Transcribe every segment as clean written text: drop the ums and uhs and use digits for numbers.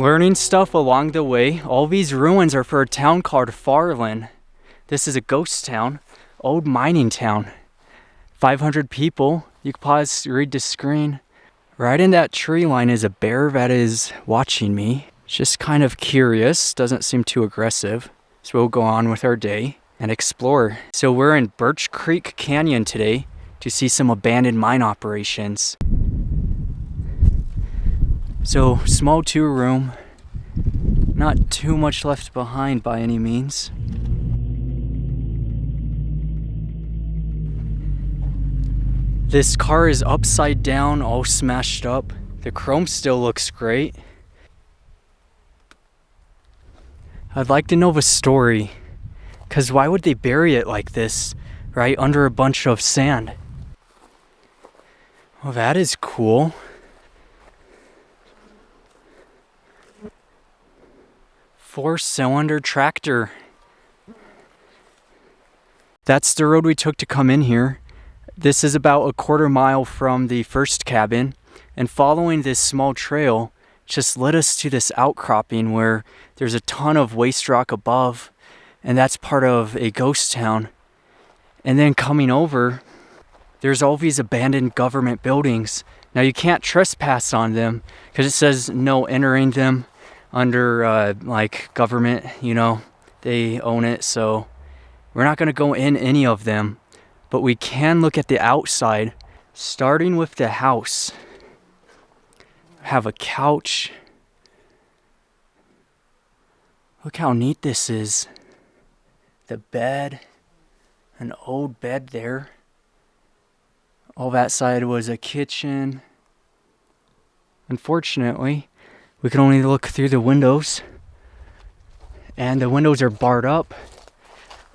Learning stuff along the way. All these ruins are for a town called Farlin. This is a ghost town, old mining town. 500 people. You can pause, read the screen. Right in that tree line is a bear that is watching me. It's just kind of curious, doesn't seem too aggressive. So we'll go on with our day and explore. So we're in Birch Creek Canyon today to see some abandoned mine operations. So small 2-room, not too much left behind by any means. This car is upside down, all smashed up. The chrome still looks great. I'd like to know the story, because why would they bury it like this, right under a bunch of sand? Well, that is cool. Four-cylinder tractor. That's the road we took to come in here. This is about a quarter mile from the first cabin, and following this small trail just led us to this outcropping where there's a ton of waste rock above, and that's part of a ghost town. And then coming over, there's all these abandoned government buildings. Now you can't trespass on them because it says no entering them under like government, you know, they own it, so we're not going to go in any of them. But we can look at the outside, starting with the house. Have a couch. Look how neat this is. The bed, an old bed there. All that side was a kitchen. Unfortunately, we can only look through the windows. And the windows are barred up.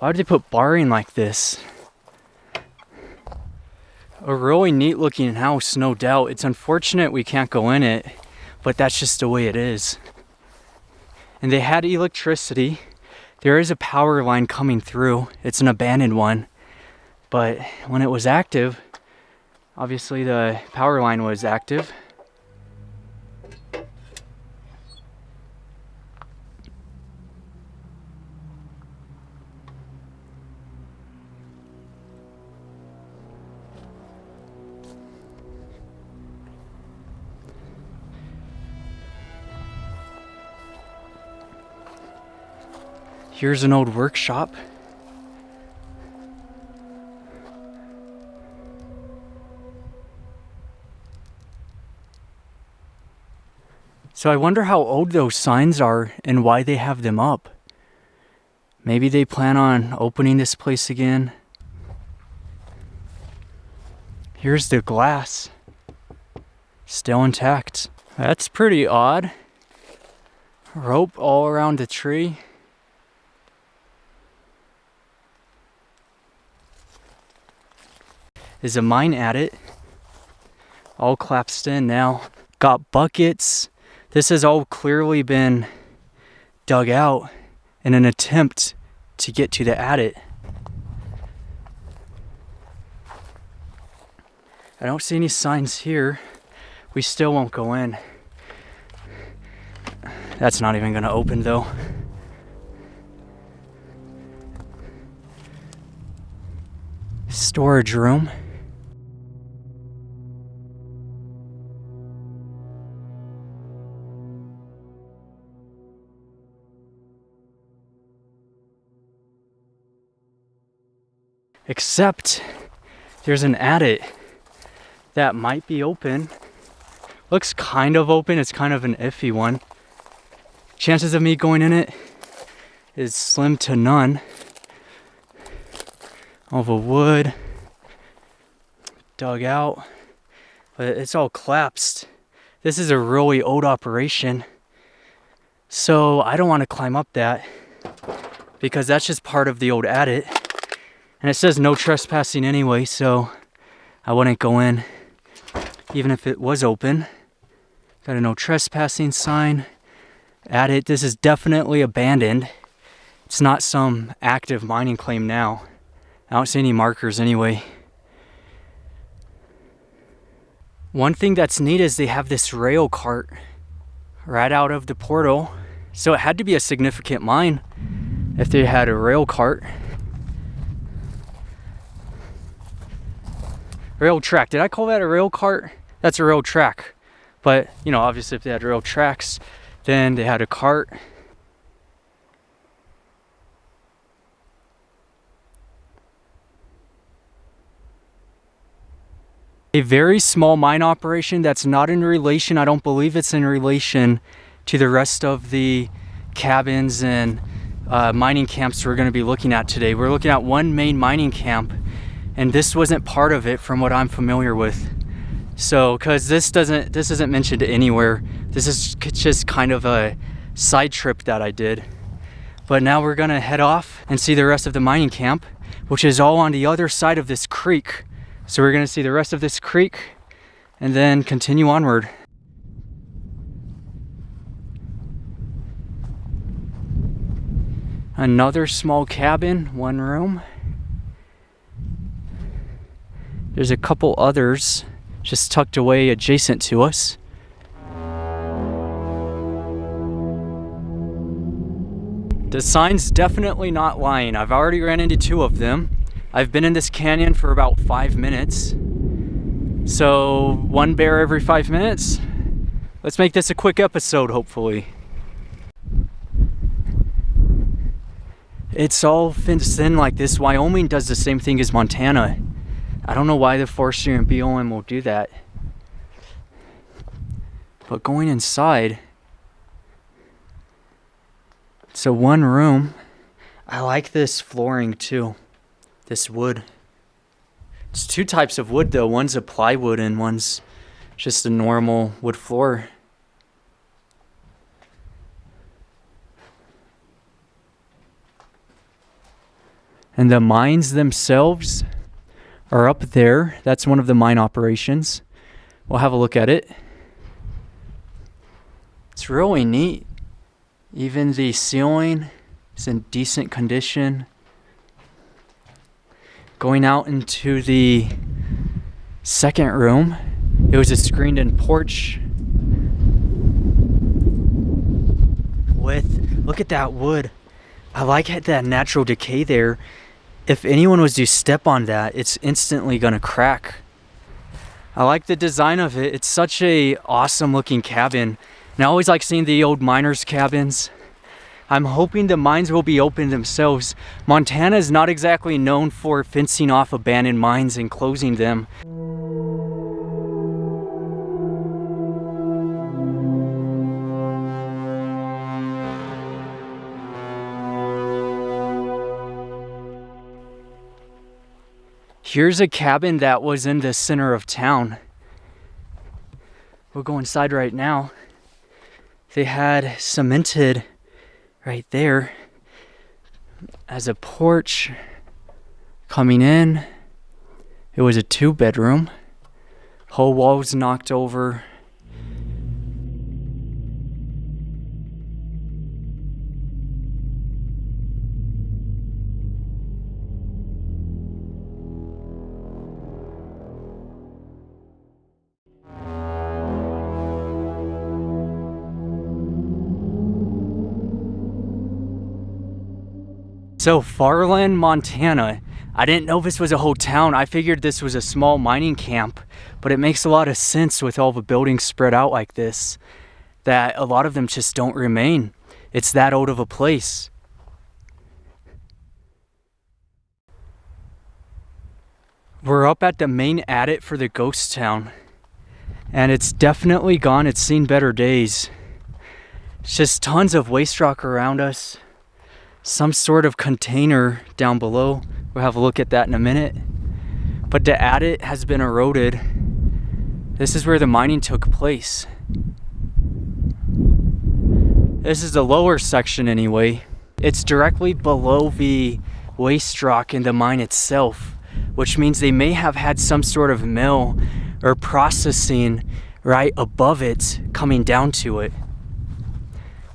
Why would they put barring like this? A really neat looking house, no doubt. It's unfortunate we can't go in it, but that's just the way it is. And they had electricity. There is a power line coming through. It's an abandoned one. But when it was active, obviously the power line was active. Here's an old workshop. So I wonder how old those signs are and why they have them up. Maybe they plan on opening this place again. Here's the glass. Still intact. That's pretty odd. Rope all around the tree. Is a mine at it. All collapsed in now. Got buckets. This has all clearly been dug out in an attempt to get to the adit. I don't see any signs here. We still won't go in. That's not even gonna open though. Storage room. Except there's an adit that might be open. Looks kind of open. It's kind of an iffy one. Chances of me going in it is slim to none. All the wood dug out, but it's all collapsed. This is a really old operation. So I don't want to climb up that because that's just part of the old adit. And it says no trespassing anyway, so I wouldn't go in, even if it was open. Got a no trespassing sign. Adit, this is definitely abandoned. It's not some active mining claim now. I don't see any markers anyway. One thing that's neat is they have this rail cart right out of the portal. So it had to be a significant mine if they had a rail cart. Rail track. Did I call that a rail cart? That's a rail track. But, you know, obviously if they had rail tracks, then they had a cart. A very small mine operation that's not in relation, I don't believe it's in relation to the rest of the cabins and mining camps we're going to be looking at today. We're looking at one main mining camp, and this wasn't part of it from what I'm familiar with. So, because this isn't mentioned anywhere. This is just kind of a side trip that I did. But now we're going to head off and see the rest of the mining camp, which is all on the other side of this creek. So we're going to see the rest of this creek and then continue onward. Another small cabin, one room. There's a couple others just tucked away adjacent to us. The sign's definitely not lying. I've already ran into 2 of them. I've been in this canyon for about 5 minutes. So 1 bear every 5 minutes. Let's make this a quick episode, hopefully. It's all fenced in like this. Wyoming does the same thing as Montana. I don't know why the forestry and BLM will do that. But going inside, it's a 1 room. I like this flooring too. This wood. It's 2 types of wood though. One's a plywood and one's just a normal wood floor. And the mines themselves are up there. That's one of the mine operations. We'll have a look at it. It's really neat. Even the ceiling is in decent condition. Going out into the second room, it was a screened-in porch with, look at that wood. I like that natural decay there. If anyone was to step on that, it's instantly gonna crack. I like the design of it. It's such a awesome looking cabin. And I always like seeing the old miners' cabins. I'm hoping the mines will be open themselves. Montana is not exactly known for fencing off abandoned mines and closing them. Here's a cabin that was in the center of town. We'll go inside right now. They had cemented right there as a porch coming in. It was a 2-bedroom. Whole walls knocked over. So Farlin, Montana. I didn't know this was a whole town. I figured this was a small mining camp, but it makes a lot of sense with all the buildings spread out like this, that a lot of them just don't remain. It's that old of a place. We're up at the main adit for the ghost town, and it's definitely gone. It's seen better days. It's just tons of waste rock around us. Some sort of container down below. We'll have a look at that in a minute. But the adit has been eroded. This is where the mining took place. This is the lower section anyway. It's directly below the waste rock in the mine itself, which means they may have had some sort of mill or processing right above it coming down to it.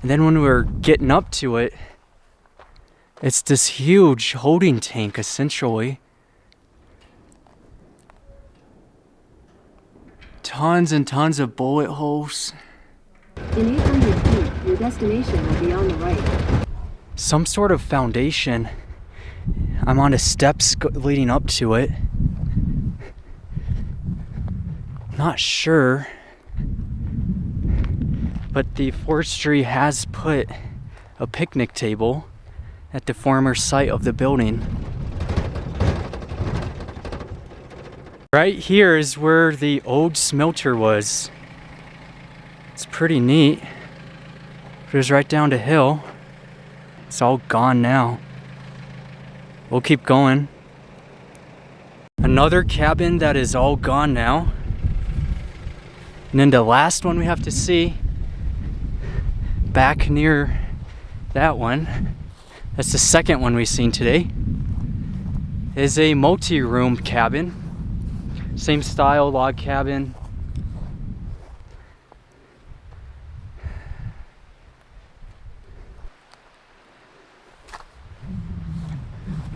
And then when we're getting up to it, it's this huge holding tank, essentially. Tons and tons of bullet holes. In 800 feet, your destination will be on the right. Some sort of foundation. I'm on the steps leading up to it. Not sure. But the forestry has put a picnic table at the former site of the building. Right here is where the old smelter was. It's pretty neat. It was right down the hill. It's all gone now. We'll keep going. Another cabin that is all gone now. And then the last one we have to see, back near that one, that's the second one we've seen today, is a multi-room cabin. Same style log cabin.